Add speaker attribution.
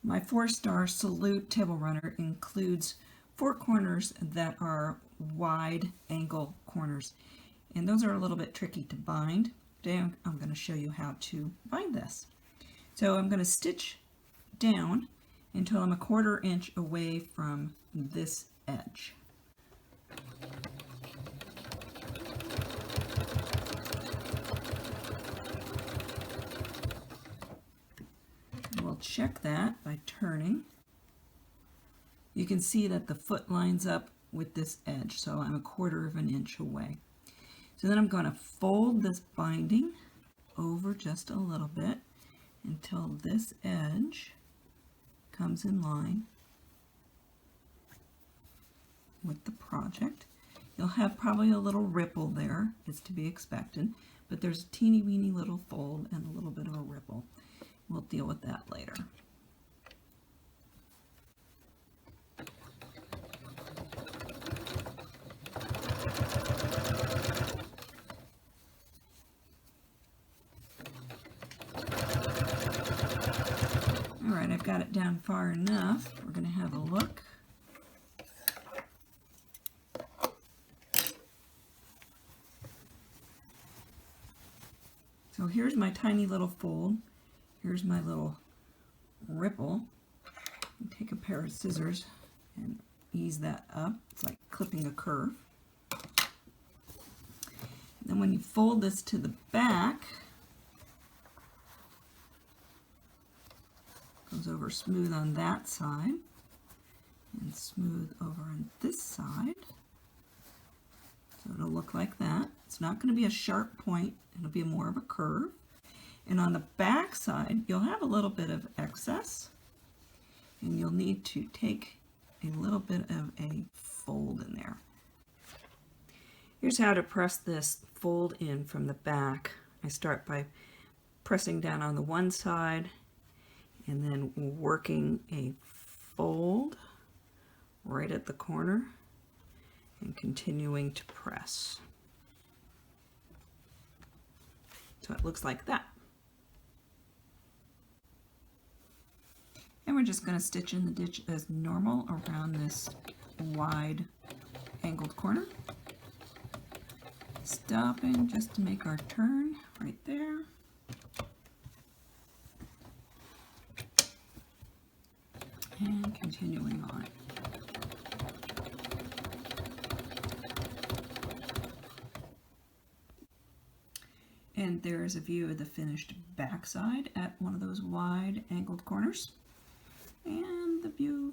Speaker 1: My 4-star Salute table runner includes 4 corners that are wide angle corners, and those are a little bit tricky to bind. Today I'm going to show you how to bind this. So I'm going to stitch down until I'm a 1/4 inch away from this edge. We'll check that by turning. You can see that the foot lines up with this edge, so I'm a 1/4 inch away. So then I'm going to fold this binding over just a little bit until this edge comes in line with the project. You'll have probably a little ripple there, it's to be expected, but there's a teeny weeny little fold and a little bit of a ripple. We'll deal with that later. All right, I've got it down far enough. We're going to have a look. So here's my tiny little fold. Here's my little ripple. Take a pair of scissors and ease that up. It's like clipping a curve. And then when you fold this to the back, goes over smooth on that side and smooth over on this side. So it'll look like that. It's not going to be a sharp point, it'll be more of a curve. And on the back side, you'll have a little bit of excess, and you'll need to take a little bit of a fold in there. Here's how to press this fold in from the back. I start by pressing down on the one side and then working a fold right at the corner and continuing to press. So it looks like that. And we're just going to stitch in the ditch as normal around this wide angled corner. Stopping just to make our turn right there. And continuing on. And there's a view of the finished backside at one of those wide angled corners. And the view